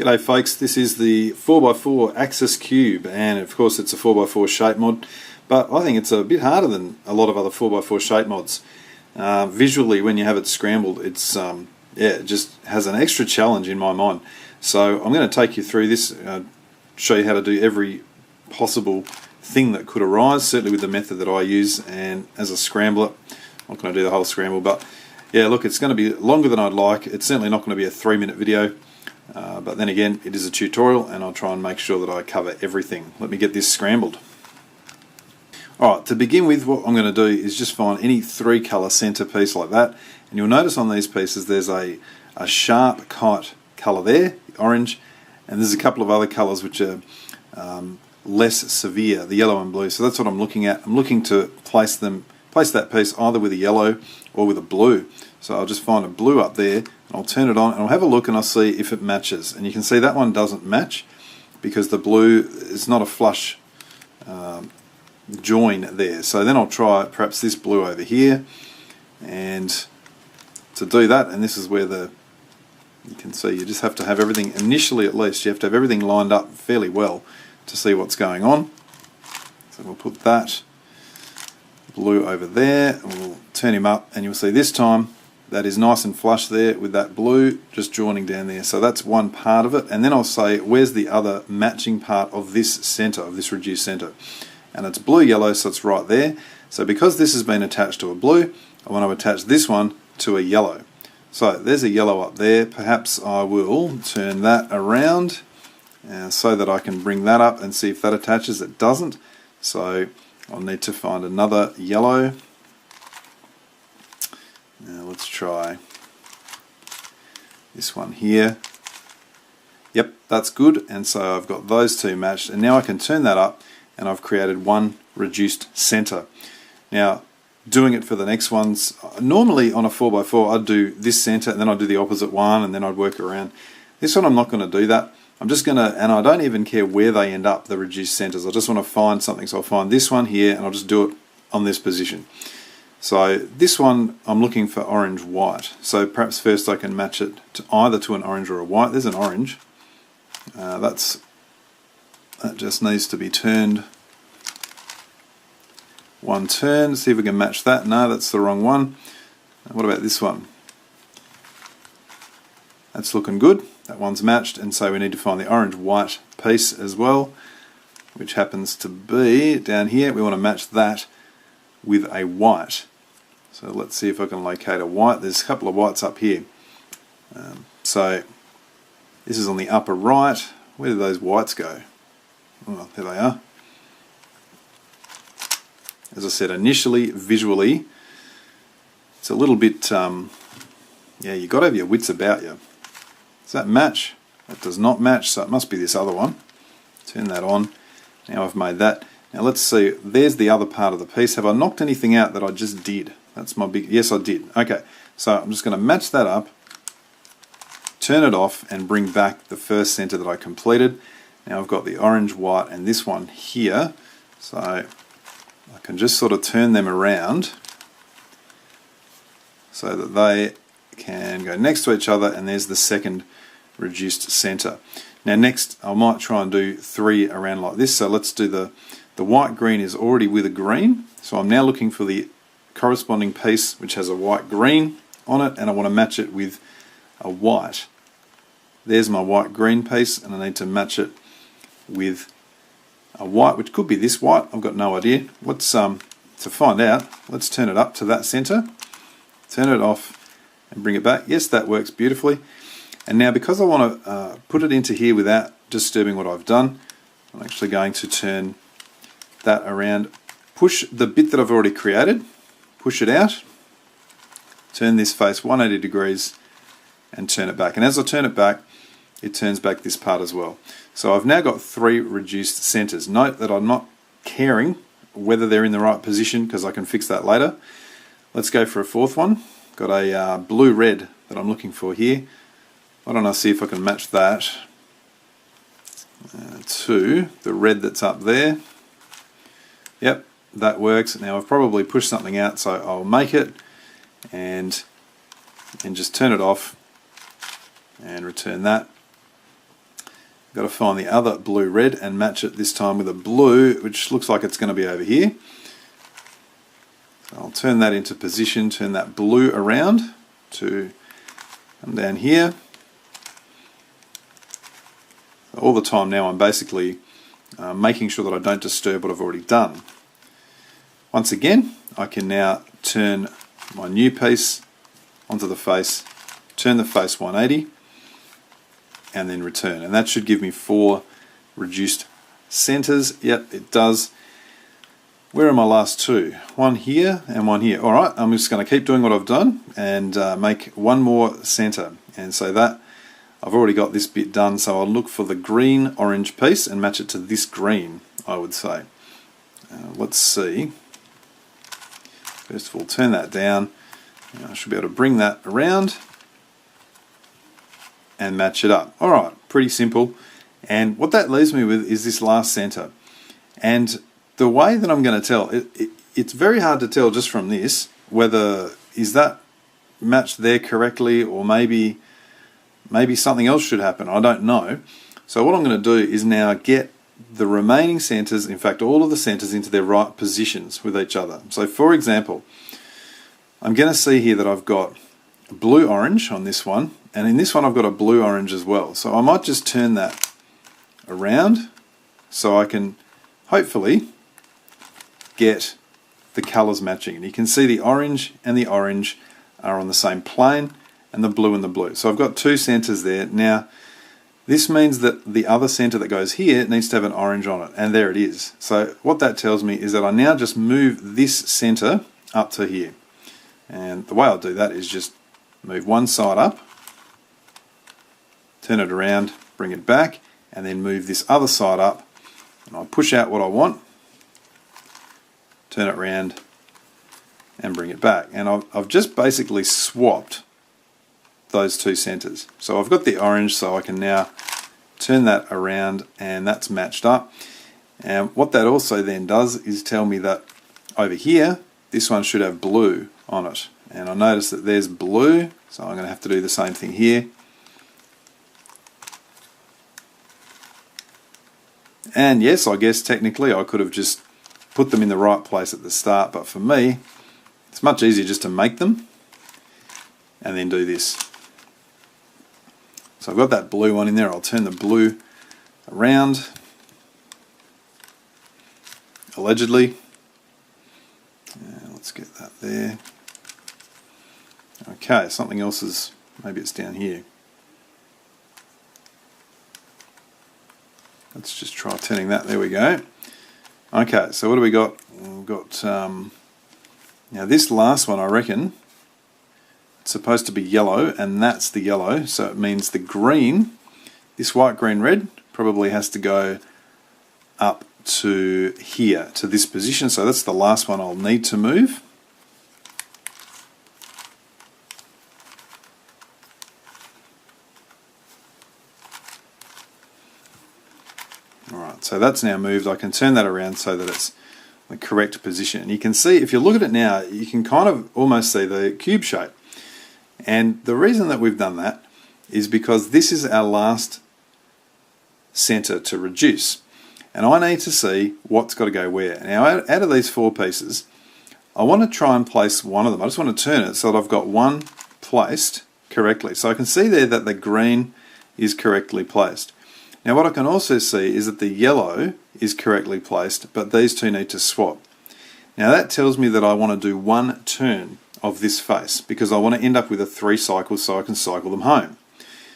G'day folks, this is the 4x4 axis cube, and of course it's a 4x4 shape mod, but I think it's a bit harder than a lot of other 4x4 shape mods. Visually, when you have it scrambled, it's it just has an extra challenge in my mind. So I'm going to take you through this, show you how to do every possible thing that could arise, certainly with the method that I use, and as a scrambler. I'm not going to do the whole scramble, but yeah, look, it's going to be longer than I'd like. It's certainly not going to be a 3-minute video. But then again, it is a tutorial and I'll try and make sure that I cover everything. Let me get this scrambled. Alright, to begin with, what I'm going to do is just find any 3-colour centre piece like that, and you'll notice on these pieces there's a sharp kite colour there, the orange, and there's a couple of other colours which are less severe, the yellow and blue. So that's what I'm looking at. I'm looking to place that piece either with a yellow or with a blue. So I'll just find a blue up there, and I'll turn it on and I'll have a look and I'll see if it matches. And you can see that one doesn't match because the blue is not a flush join there. So then I'll try perhaps this blue over here, and to do that, and this is where you can see you just have to have everything, initially at least, you have to have everything lined up fairly well to see what's going on. So we'll put that blue over there and we'll turn him up, and you'll see this time that is nice and flush there with that blue just joining down there. So that's one part of it, and then I'll say where's the other matching part of this centre, of this reduced centre, and it's blue yellow, so it's right there. So because this has been attached to a blue, I want to attach this one to a yellow. So there's a yellow up there. Perhaps I will turn that around so that I can bring that up and see if that attaches. It doesn't, so I'll need to find another yellow. Now let's try this one here. Yep, that's good, and so I've got those two matched, and now I can turn that up and I've created one reduced centre. Now doing it for the next ones, normally on a 4x4 I'd do this centre and then I'd do the opposite one and then I'd work around. This one I'm not going to do that. I'm just going to, and I don't even care where they end up, the reduced centres. I just want to find something, so I'll find this one here and I'll just do it on this position. So this one I'm looking for orange white, so perhaps first I can match it to either to an orange or a white. There's an orange. That just needs to be turned one turn. See if we can match that. No, that's the wrong one. What about this one? That's looking good. That one's matched, and so we need to find the orange white piece as well, which happens to be down here. We want to match that with a white. So let's see if I can locate a white. There's a couple of whites up here. So this is on the upper right. Where do those whites go? Oh, there they are. As I said, initially, visually, it's a little bit, yeah, you've got to have your wits about you. Does that match? That does not match, so it must be this other one. Turn that on. Now I've made that. Now let's see, there's the other part of the piece. Have I knocked anything out that I just did? That's my big, yes I did. Okay, so I'm just going to match that up, turn it off, and bring back the first centre that I completed. Now I've got the orange, white, and this one here. So I can just sort of turn them around so that they can go next to each other, and there's the second reduced centre. Now next I might try and do 3 around like this. So let's do the white green is already with a green, so I'm now looking for the corresponding piece which has a white green on it, and I want to match it with a white. There's my white green piece, and I need to match it with a white, which could be this white. I've got no idea. Let's to find out, let's turn it up to that centre, turn it off and bring it back. Yes, that works beautifully. And now because I want to put it into here without disturbing what I've done, I'm actually going to turn that around, push the bit that I've already created, push it out, turn this face 180 degrees and turn it back. And as I turn it back, it turns back this part as well. So I've now got 3 reduced centres. Note that I'm not caring whether they're in the right position because I can fix that later. Let's go for a 4th one. Got a blue-red that I'm looking for here. Why don't I see if I can match that to the red that's up there. Yep, that works. Now I've probably pushed something out, so I'll make it and just turn it off and return that. got to find the other blue-red and match it this time with a blue, which looks like it's going to be over here. So I'll turn that into position, turn that blue around to come down here. All the time now I'm basically making sure that I don't disturb what I've already done. Once again, I can now turn my new piece onto the face, turn the face 180, and then return. And that should give me 4 reduced centers. Yep, it does. Where are my last 2? One here and one here. Alright, I'm just going to keep doing what I've done and make one more center. And so that, I've already got this bit done, so I'll look for the green orange piece and match it to this green, I would say. Let's see. First of all, turn that down. I should be able to bring that around and match it up. Alright, pretty simple. And what that leaves me with is this last center. And the way that I'm going to tell, it's very hard to tell just from this whether is that matched there correctly or maybe something else should happen. I don't know. So what I'm going to do is now get the remaining centers, in fact all of the centers, into their right positions with each other. So for example, I'm going to see here that I've got blue-orange on this one, and in this one I've got a blue-orange as well. So I might just turn that around so I can hopefully get the colours matching. And you can see the orange and the orange are on the same plane, and the blue and the blue. So I've got 2 centres there. Now, this means that the other centre that goes here needs to have an orange on it, and there it is. So what that tells me is that I now just move this centre up to here. And the way I'll do that is just move one side up, turn it around, bring it back, and then move this other side up, and I'll push out what I want, turn it around, and bring it back. And I've just basically swapped those 2 centers. So I've got the orange, so I can now turn that around, and that's matched up. And what that also then does is tell me that over here, this one should have blue on it. And I notice that there's blue, so I'm going to have to do the same thing here. And yes, I guess technically I could have just put them in the right place at the start, but for me, it's much easier just to make them and then do this. So I've got that blue one in there. I'll turn the blue around, allegedly. Let's get that there. Okay, something else is, maybe it's down here. Let's just try turning that. There we go. Okay, so what do we got? We've got, now this last one I reckon, it's supposed to be yellow, and that's the yellow, so it means the green, this white, green, red, probably has to go up to here, to this position, so that's the last one I'll need to move. Alright, so that's now moved. I can turn that around so that it's the correct position. And you can see, if you look at it now, you can kind of almost see the cube shape. And the reason that we've done that is because this is our last center to reduce. And I need to see what's got to go where. Now, out of these 4 pieces, I want to try and place one of them. I just want to turn it so that I've got one placed correctly. So I can see there that the green is correctly placed. Now what I can also see is that the yellow is correctly placed, but these 2 need to swap. Now that tells me that I want to do one turn of this face, because I want to end up with a 3 cycles so I can cycle them home.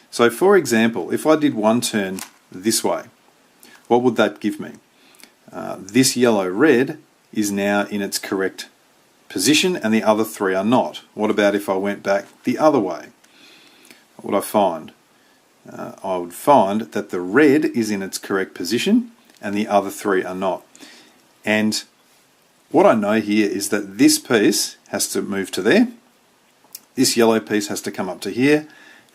So for example, if I did one turn this way, what would that give me? This yellow-red is now in its correct position and the other 3 are not. What about if I went back the other way? What would I find? I would find that the red is in its correct position and the other 3 are not. And what I know here is that this piece has to move to there, this yellow piece has to come up to here,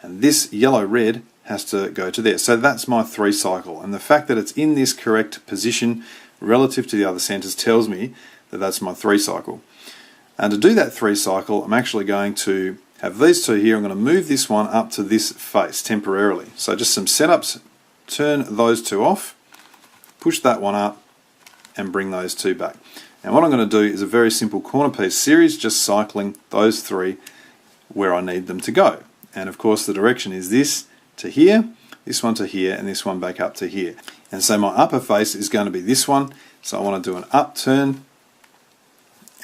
and this yellow-red has to go to there. So that's my 3 cycle, and the fact that it's in this correct position relative to the other centers tells me that that's my 3 cycle. And to do that 3 cycle, I'm actually going to have these 2 here. I'm going to move this one up to this face temporarily. So just some setups turn those two off, push that one up, and bring those two back. And what I'm going to do is a very simple corner piece series, just cycling those three where I need them to go. And of course the direction is this to here, this one to here, and this one back up to here. And so my upper face is going to be this one, so I want to do an upturn,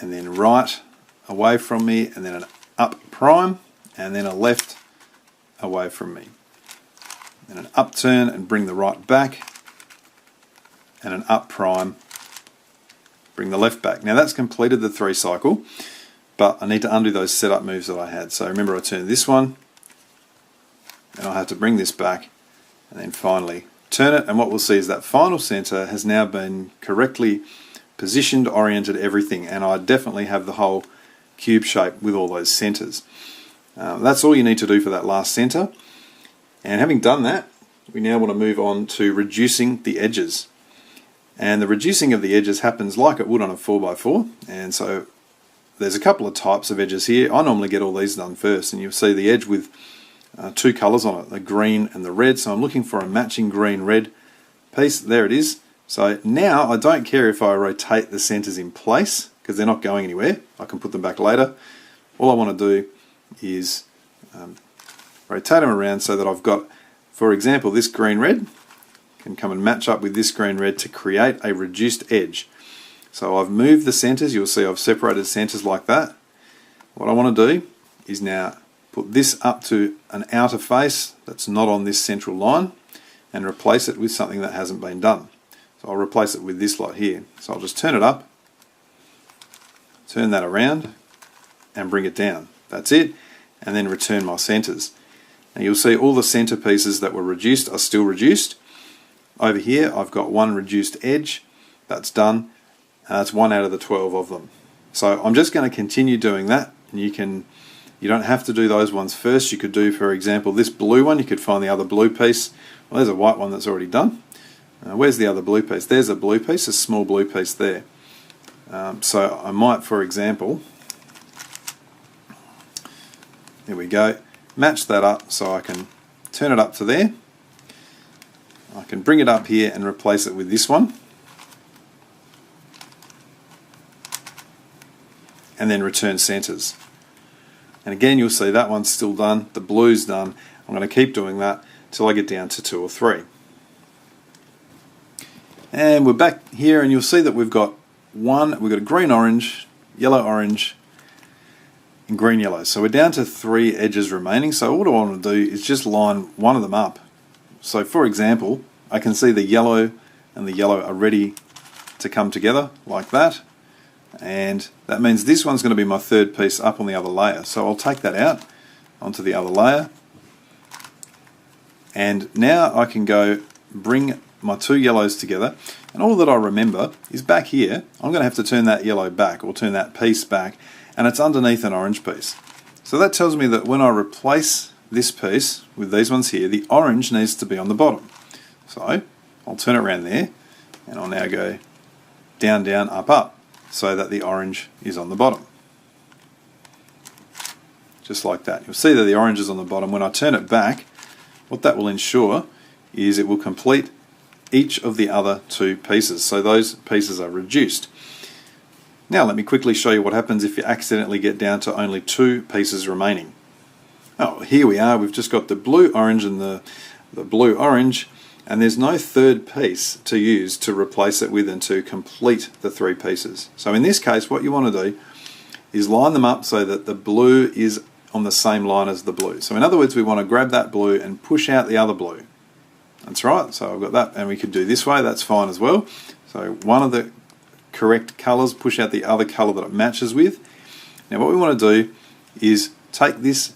and then right away from me, and then an up prime, and then a left away from me. And an upturn and bring the right back, and an up prime, bring the left back. Now that's completed the 3 cycle, but I need to undo those setup moves that I had. So remember, I turned this one, and I have to bring this back, and then finally turn it, and what we'll see is that final center has now been correctly positioned, oriented, everything, and I definitely have the whole cube shape with all those centers. That's all you need to do for that last center. And having done that, we now want to move on to reducing the edges. And the reducing of the edges happens like it would on a 4x4, and so there's a couple of types of edges here. I normally get all these done first, and you'll see the edge with 2 colors on it, the green and the red, so I'm looking for a matching green-red piece. There it is. So now I don't care if I rotate the centers in place, because they're not going anywhere. I can put them back later. All I want to do is rotate them around so that I've got, for example, this green-red can come and match up with this green-red to create a reduced edge. So I've moved the centers. You'll see I've separated centers like that. What I want to do is now put this up to an outer face that's not on this central line and replace it with something that hasn't been done. So I'll replace it with this lot here. So I'll just turn it up, turn that around, and bring it down. That's it, and then return my centers. Now you'll see all the center pieces that were reduced are still reduced. Over here I've got one reduced edge. That's done. That's 1 out of the 12 of them. So I'm just going to continue doing that, and you don't have to do those ones first. You could do, for example, this blue one. You could find the other blue piece. Well, there's a white one that's already done. Where's the other blue piece? There's a blue piece, a small blue piece there. So I might, for example, there we go, match that up so I can turn it up to there. I can bring it up here and replace it with this one. And then return centers. And again, you'll see that one's still done, the blue's done. I'm going to keep doing that till I get down to 2 or 3. And we're back here, and you'll see that we've got a green-orange, yellow-orange, and green-yellow. So we're down to 3 edges remaining. So all I want to do is just line one of them up. So for example, I can see the yellow and the yellow are ready to come together like that. And that means this one's going to be my 3rd piece up on the other layer. So I'll take that out onto the other layer, and now I can go bring my 2 yellows together, and all that I remember is back here I'm going to have to turn that yellow back, or turn that piece back, and it's underneath an orange piece. So that tells me that when I replace this piece with these ones here, the orange needs to be on the bottom. So I'll turn it around there, and I'll now go down, down, up, up, so that the orange is on the bottom. Just like that. You'll see that the orange is on the bottom. When I turn it back, what that will ensure is it will complete each of the other 2 pieces. So those pieces are reduced. Now let me quickly show you what happens if you accidentally get down to only 2 pieces remaining. Oh, here we are. We've just got the blue-orange and the blue-orange, and there's no 3rd piece to use to replace it with and to complete the 3 pieces. So in this case, what you want to do is line them up so that the blue is on the same line as the blue. So in other words, we want to grab that blue and push out the other blue. That's right, so I've got that, and we could do this way, that's fine as well. So one of the correct colours, push out the other colour that it matches with. Now what we want to do is take this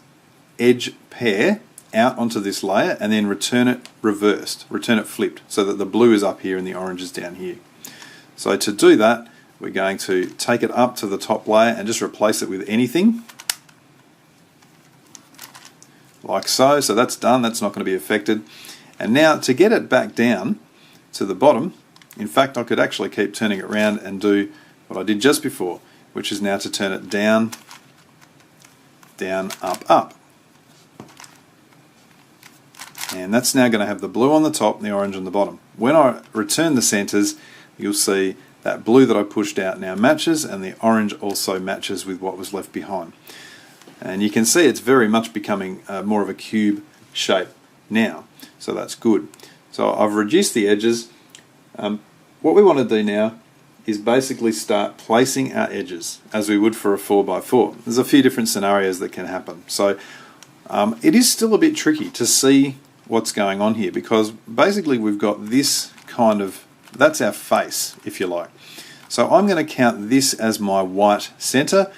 edge pair out onto this layer and then return it reversed, return it flipped, so that the blue is up here and the orange is down here. So to do that, we're going to take it up to the top layer and just replace it with anything, like so. So that's done, that's not going to be affected. And now to get it back down to the bottom, in fact I could actually keep turning it around and do what I did just before, which is now to turn it down, down, up, up. And that's now going to have the blue on the top and the orange on the bottom. When I return the centers, you'll see that blue that I pushed out now matches, and the orange also matches with what was left behind. And you can see it's very much becoming more of a cube shape now, so that's good. So I've reduced the edges. What we want to do now is basically start placing our edges as we would for a 4x4. There's a few different scenarios that can happen. So it is still a bit tricky to see what's going on here, because basically we've got this kind of, that's our face, if you like. So I'm going to count this as my white center.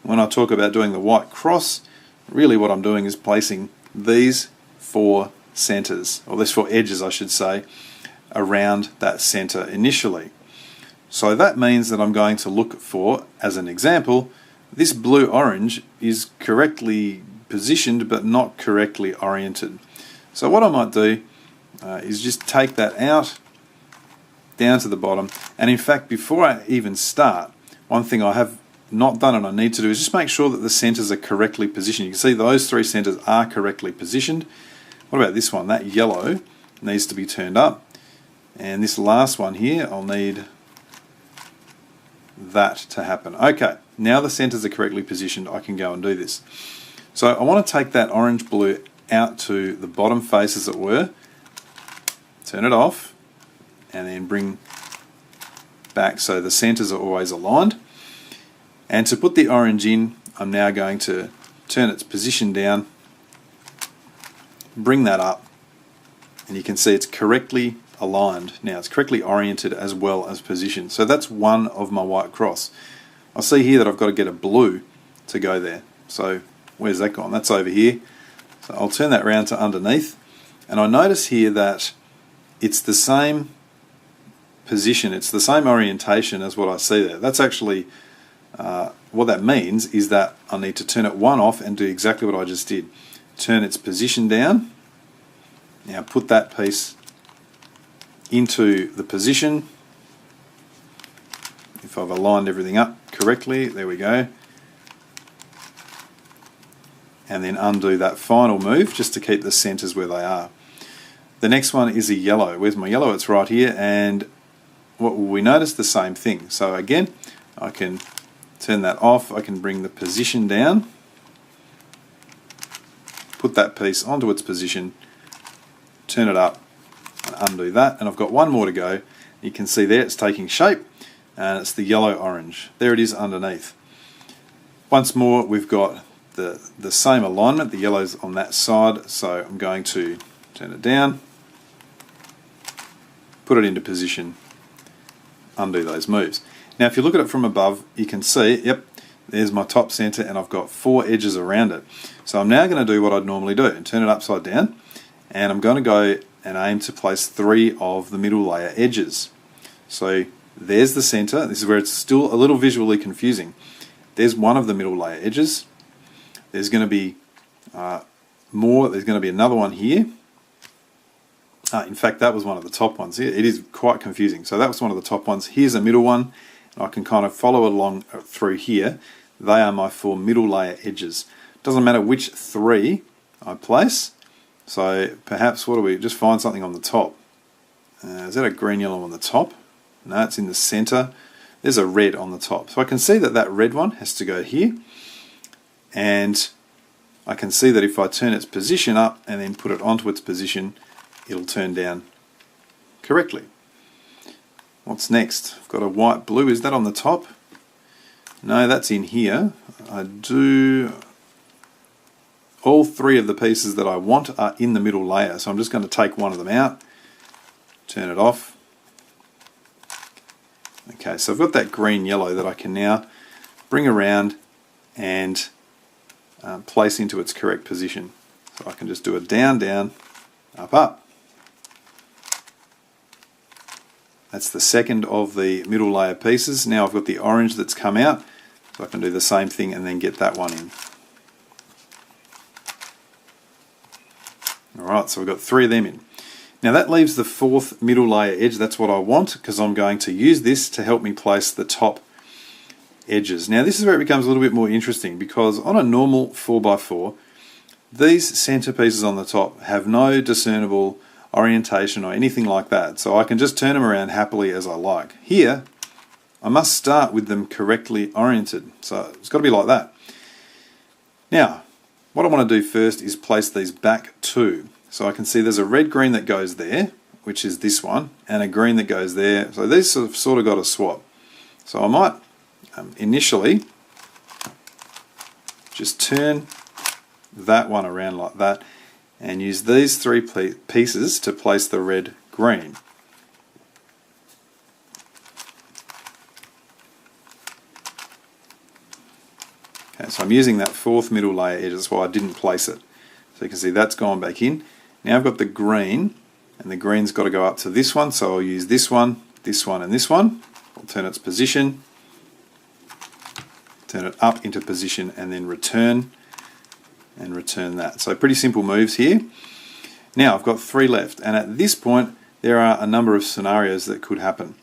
When I talk about doing the white cross, really what I'm doing is placing these 4 centers, or these 4 edges I should say, around that center initially. So that means that I'm going to look for, as an example, this blue-orange is correctly positioned but not correctly oriented. So what I might do is just take that out down to the bottom, and in fact before I even start, one thing I have not done and I need to do is just make sure that the centers are correctly positioned. You can see those 3 centers are correctly positioned. What about this one? That yellow needs to be turned up, and this last one here, I'll need that to happen. Okay, now the centers are correctly positioned, I can go and do this. So I want to take that orange blue out to the bottom face, as it were, turn it off, and then bring back so the centers are always aligned. And to put the orange in, I'm now going to turn its position down, bring that up, and you can see it's correctly aligned. Now it's correctly oriented as well as positioned. So that's one of my white cross. I see here that I've got to get a blue to go there. So where's that gone? That's over here. So I'll turn that round to underneath, and I notice here that it's the same position, it's the same orientation as what I see there. That's actually what that means is that I need to turn it one off and do exactly what I just did. Turn its position down. Now put that piece into the position. If I've aligned everything up correctly, there we go. And then undo that final move just to keep the centers where they are. The next one is a yellow. Where's my yellow? It's right here, and what will we notice? The same thing. So again, I can turn that off, I can bring the position down, put that piece onto its position, turn it up, and undo that, and I've got one more to go. You can see there it's taking shape, and it's the yellow-orange. There it is underneath. Once more, we've got the same alignment, the yellow's on that side, so I'm going to turn it down, put it into position, undo those moves. Now if you look at it from above, you can see, yep, there's my top center, and I've got 4 edges around it. So I'm now going to do what I'd normally do, and turn it upside down, and I'm going to go and aim to place 3 of the middle layer edges. So there's the center. This is where it's still a little visually confusing. There's one of the middle layer edges. There's going to be more. There's going to be another one here. In fact, that was one of the top ones. It is quite confusing. So that was one of the top ones. Here's a middle one. I can kind of follow along through here. They are my 4 middle layer edges. Doesn't matter which 3 I place. So perhaps, what do we just find something on the top? Is that a green yellow on the top? No, it's in the center. There's a red on the top. So I can see that that red one has to go here. And I can see that if I turn its position up and then put it onto its position, it'll turn down correctly. What's next? I've got a white blue. Is that on the top? No, that's in here. All 3 of the pieces that I want are in the middle layer, so I'm just going to take one of them out, turn it off. Okay, so I've got that green yellow that I can now bring around and place into its correct position. So I can just do a down, down, up, up. That's the second of the middle layer pieces. Now I've got the orange that's come out, so I can do the same thing and then get that one in. Alright, so we've got 3 of them in. Now that leaves the 4th middle layer edge. That's what I want, because I'm going to use this to help me place the top edges. Now this is where it becomes a little bit more interesting, because on a normal 4x4, these center pieces on the top have no discernible orientation or anything like that, so I can just turn them around happily as I like. Here, I must start with them correctly oriented, so it's got to be like that. Now, what I want to do first is place these back two. So I can see there's a red green that goes there, which is this one, and a green that goes there. So these have sort of got a swap. So I might initially just turn that one around like that and use these three pieces to place the red green. Okay, so I'm using that fourth middle layer edge, that's why I didn't place it. So you can see that's gone back in. Now I've got the green, and the green's got to go up to this one, so I'll use this one, and this one. I'll turn its position, turn it up into position, and then return, and return that. So pretty simple moves here. Now I've got three left, and at this point there are a number of scenarios that could happen.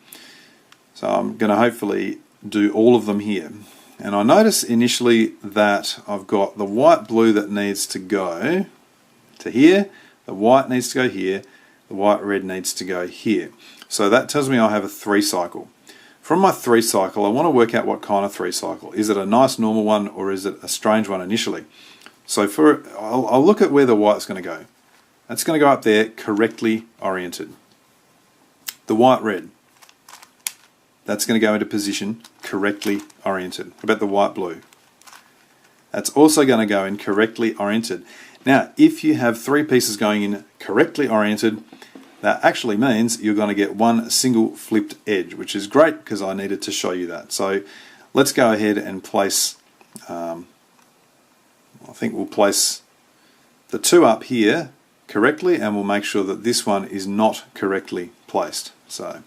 So I'm going to hopefully do all of them here. And I notice initially that I've got the white blue that needs to go to here, the white needs to go here, the white red needs to go here. So that tells me I have a 3 cycle. From my 3 cycle, I want to work out what kind of 3 cycle. Is it a nice normal one, or is it a strange one initially? So I'll look at where the white's going to go. That's going to go up there, correctly oriented. The white red, that's going to go into position, correctly oriented. What about the white blue? That's also going to go in correctly oriented. Now, if you have 3 pieces going in correctly oriented, that actually means you're going to get one single flipped edge, which is great because I needed to show you that. So let's go ahead and place, I think we'll place the 2 up here correctly, and we'll make sure that this one is not correctly placed. So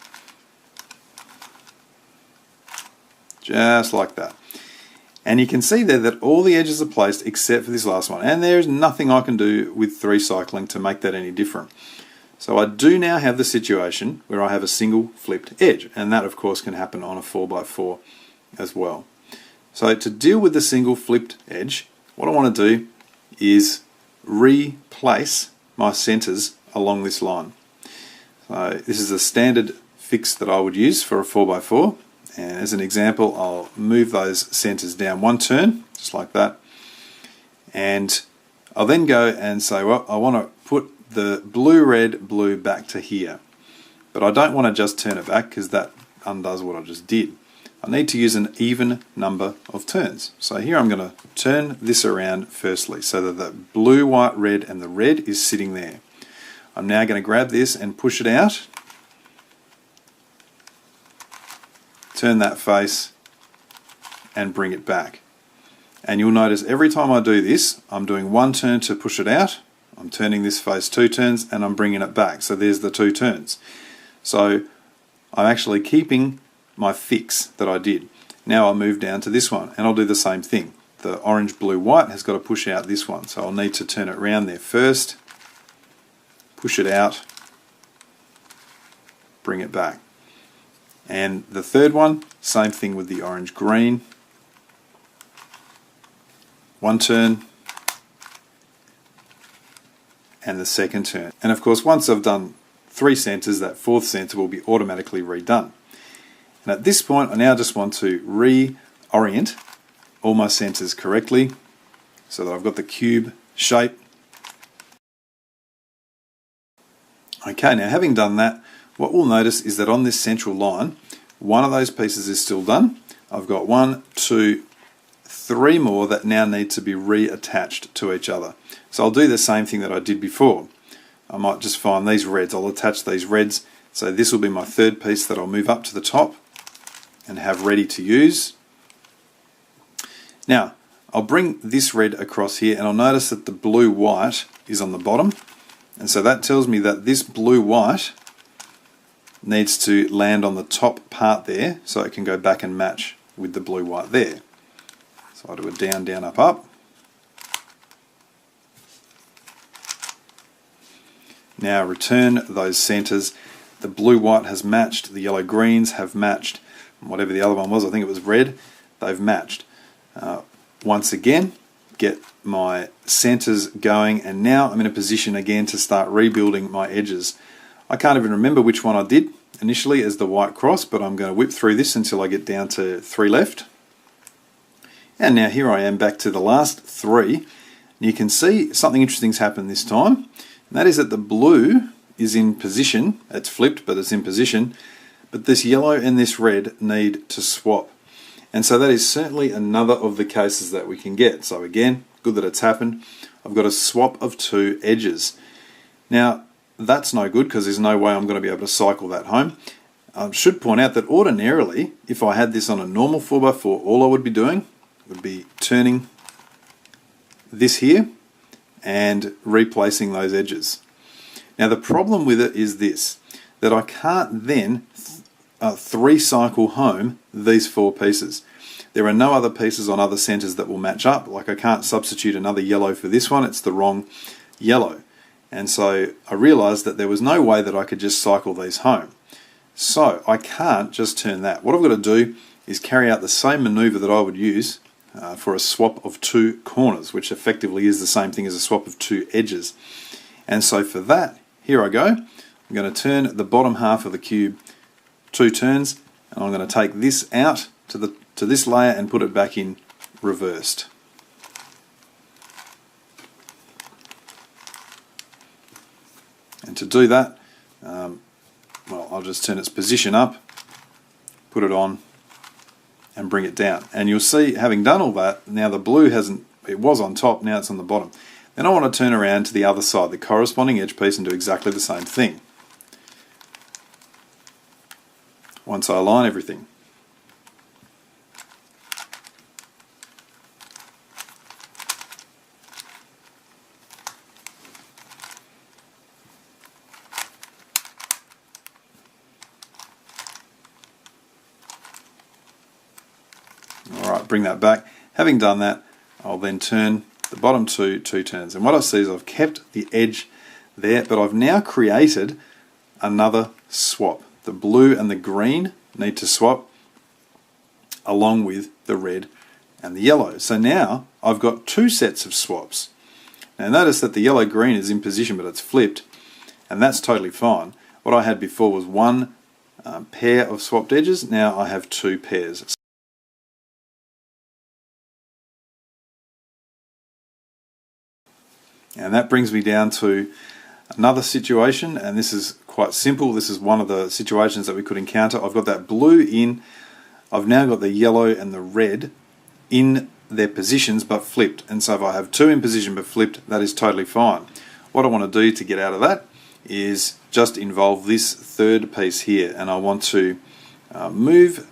just like that. And you can see there that all the edges are placed except for this last one. And there's nothing I can do with 3 cycling to make that any different. So I do now have the situation where I have a single flipped edge. And that of course can happen on a 4x4 as well. So to deal with the single flipped edge, what I want to do is replace my centers along this line. So this is a standard fix that I would use for a 4x4. And as an example, I'll move those centers down 1 turn, just like that. And I'll then go and say, well, I want to put the blue, red, blue back to here. But I don't want to just turn it back because that undoes what I just did. I need to use an even number of turns. So here I'm going to turn this around firstly so that the blue, white, red and the red is sitting there. I'm now going to grab this and push it out. Turn that face and bring it back. And you'll notice every time I do this, I'm doing 1 turn to push it out, I'm turning this face 2 turns, and I'm bringing it back. So there's the 2 turns. So I'm actually keeping my fix that I did. Now I'll move down to this one, and I'll do the same thing. The orange, blue, white has got to push out this one. So I'll need to turn it around there first, push it out, bring it back. And the third one, same thing with the orange green. 1 turn and the second turn. And of course, once I've done 3 centers, that 4th center will be automatically redone. And at this point, I now just want to reorient all my centers correctly so that I've got the cube shape. Okay, now having done that, what we'll notice is that on this central line, one of those pieces is still done. I've got 1, 2, 3 more that now need to be reattached to each other. So I'll do the same thing that I did before. I might just find these reds, I'll attach these reds. So this will be my 3rd piece that I'll move up to the top and have ready to use. Now, I'll bring this red across here, and I'll notice that the blue-white is on the bottom. And so that tells me that this blue-white needs to land on the top part there so it can go back and match with the blue-white there. So I'll do a down, down, up, up. Now return those centers. The blue-white has matched, the yellow-greens have matched, whatever the other one was, I think it was red, they've matched. Once again, get my centers going, and now I'm in a position again to start rebuilding my edges. I can't even remember which one I did initially as the white cross, but I'm going to whip through this until I get down to 3 left. And now here I am back to the last 3. You can see something interesting's happened this time, and that is that the blue is in position. It's flipped, but it's in position. But this yellow and this red need to swap. And so that is certainly another of the cases that we can get. So again, good that it's happened. I've got a swap of 2 edges. Now, that's no good because there's no way I'm going to be able to cycle that home. I should point out that ordinarily, if I had this on a normal 4x4, all I would be doing would be turning this here and replacing those edges. Now the problem with it is this, that I can't then 3 cycle home these 4 pieces. There are no other pieces on other centers that will match up. Like I can't substitute another yellow for this one, it's the wrong yellow. And so I realized that there was no way that I could just cycle these home. So I can't just turn that. What I've got to do is carry out the same maneuver that I would use for a swap of 2 corners, which effectively is the same thing as a swap of 2 edges. And so for that, here I go. I'm going to turn the bottom half of the cube 2 turns, and I'm going to take this out to this layer and put it back in reversed. And to do that, well, I'll just turn its position up, put it on, and bring it down. And you'll see, having done all that, now the blue it was on top, now it's on the bottom. Then I want to turn around to the other side, the corresponding edge piece, and do exactly the same thing. Once I align everything. Alright, bring that back. Having done that, I'll then turn the bottom 2 turns. And what I see is I've kept the edge there, but I've now created another swap. The blue and the green need to swap along with the red and the yellow. So now I've got 2 sets of swaps. Now notice that the yellow-green is in position, but it's flipped, and that's totally fine. What I had before was 1 pair of swapped edges. Now I have 2 pairs. And that brings me down to another situation, and this is quite simple. This is one of the situations that we could encounter. I've got that blue in, I've now got the yellow and the red in their positions but flipped. And so if I have 2 in position but flipped, that is totally fine. What I want to do to get out of that is just involve this 3rd piece here, and I want to move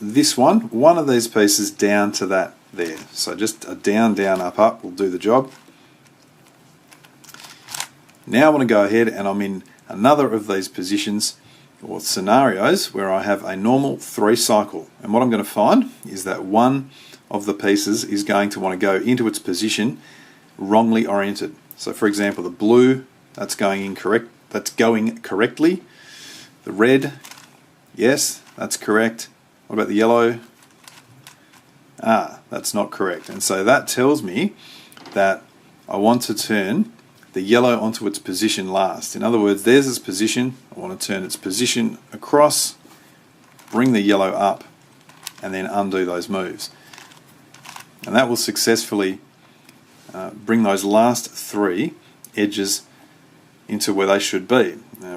this one of these pieces down to that there. So just a down, down, up, up will do the job. Now I want to go ahead and I'm in another of these positions or scenarios where I have a normal 3 cycle, and what I'm going to find is that one of the pieces is going to want to go into its position wrongly oriented. So for example, the blue, that's going correctly. The red, yes, that's correct. What about the yellow? That's not correct. And so that tells me that I want to turn the yellow onto its position last. In other words, there's its position. I want to turn its position across, bring the yellow up, and then undo those moves. And that will successfully bring those last 3 edges into where they should be.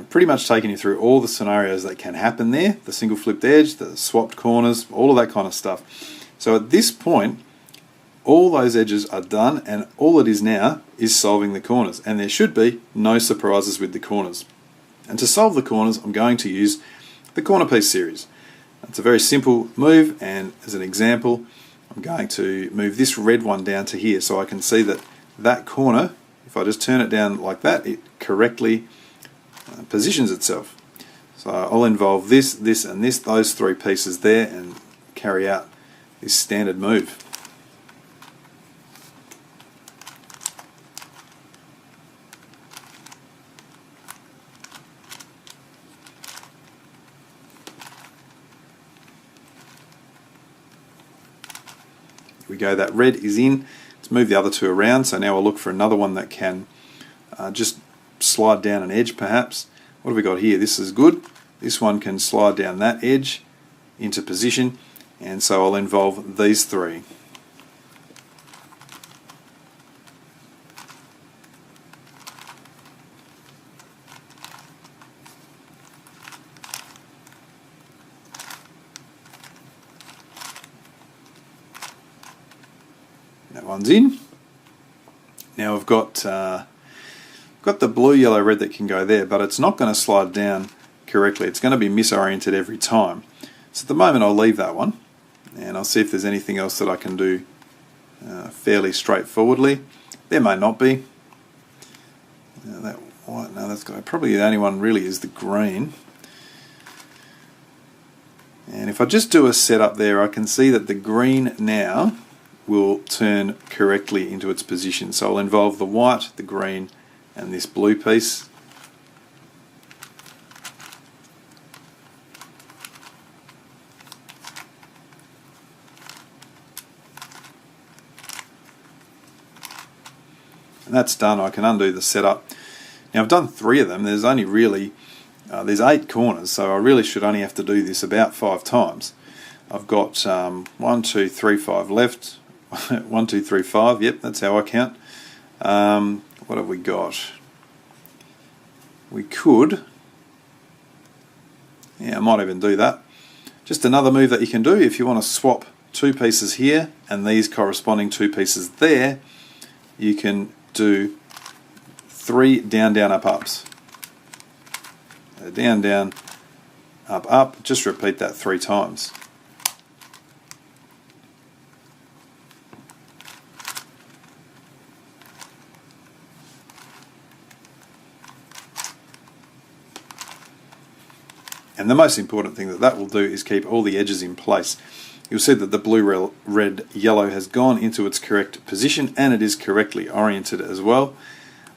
Pretty much taking you through all the scenarios that can happen there, the single flipped edge, the swapped corners, all of that kind of stuff. So at this point, all those edges are done, and all it is now is solving the corners, and there should be no surprises with the corners. And to solve the corners, I'm going to use the corner piece series. It's a very simple move, and as an example, I'm going to move this red one down to here so I can see that that corner, if I just turn it down like that, it correctly positions itself. So I'll involve this, this and this, those 3 pieces there, and carry out this standard move. We go, that red is in Let's move the other two around. So now I'll look for another one that can just slide down an edge perhaps. What have we got here? This is good. This one can slide down that edge into position, and so I'll involve these three. That one's in. Now I've got the blue, yellow, red that can go there, but it's not going to slide down correctly. It's going to be misoriented every time. So at the moment I'll leave that one, and I'll see if there's anything else that I can do fairly straightforwardly. There may not be. That white, no, that's got, probably the only one really is the green. And if I just do a setup there, I can see that the green now will turn correctly into its position. So I'll involve the white, the green, and this blue piece. And that's done. I can undo the setup. Now I've done 3 of them. There's only really there's 8 corners, so I really should only have to do this about 5 times. I've got 1, 2, 3, 5 left. 1, 2, 3, 5. Yep, that's how I count. What have we got? We could, yeah, I might even do that. Just another move that you can do if you want to swap 2 pieces here and these corresponding 2 pieces there, you can do 3 down, down, up, ups. Down, down, up, up. Just repeat that 3 times. And the most important thing that will do is keep all the edges in place. You'll see that the blue, red, yellow has gone into its correct position, and it is correctly oriented as well.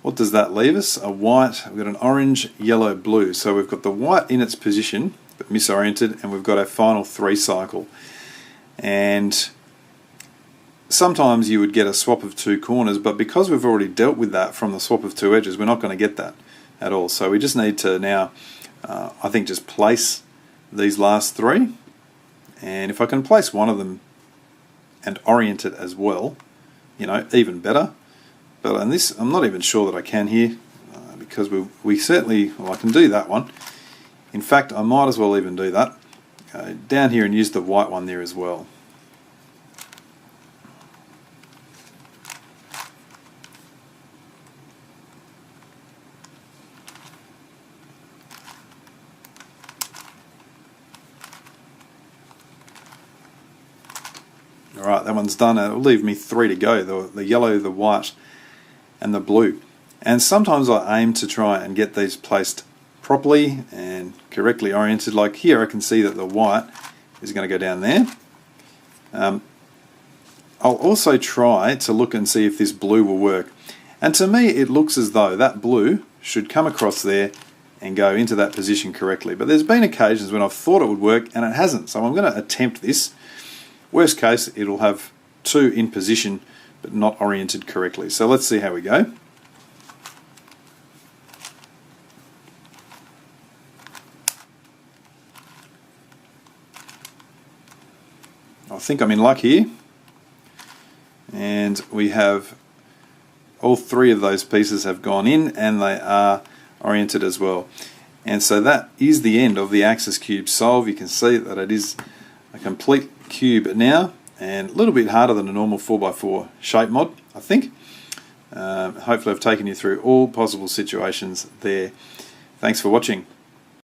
What does that leave us? A white, we've got an orange, yellow, blue. So we've got the white in its position, but misoriented, and we've got our final 3 cycle. And sometimes you would get a swap of 2 corners, but because we've already dealt with that from the swap of 2 edges, we're not going to get that at all. So we just need to now, I think, just place these last 3. And if I can place one of them and orient it as well, you know, even better. But on this, I'm not even sure that I can here, because we certainly, well, I can do that one. In fact, I might as well even do that. Go down here and use the white one there as well. Alright, that one's done. It'll leave me 3 to go, the yellow, the white, and the blue. And sometimes I aim to try and get these placed properly and correctly oriented. Like here I can see that the white is going to go down there. I'll also try to look and see if this blue will work. And to me it looks as though that blue should come across there and go into that position correctly. But there's been occasions when I've thought it would work and it hasn't. So I'm going to attempt this. Worst case, it'll have 2 in position but not oriented correctly. So let's see how we go. I think I'm in luck here. And we have all 3 of those pieces have gone in and they are oriented as well. And so that is the end of the axis cube solve. You can see that it is a complete cube now, and a little bit harder than a normal 4x4 shape mod, I think. Hopefully I've taken you through all possible situations there. Thanks for watching.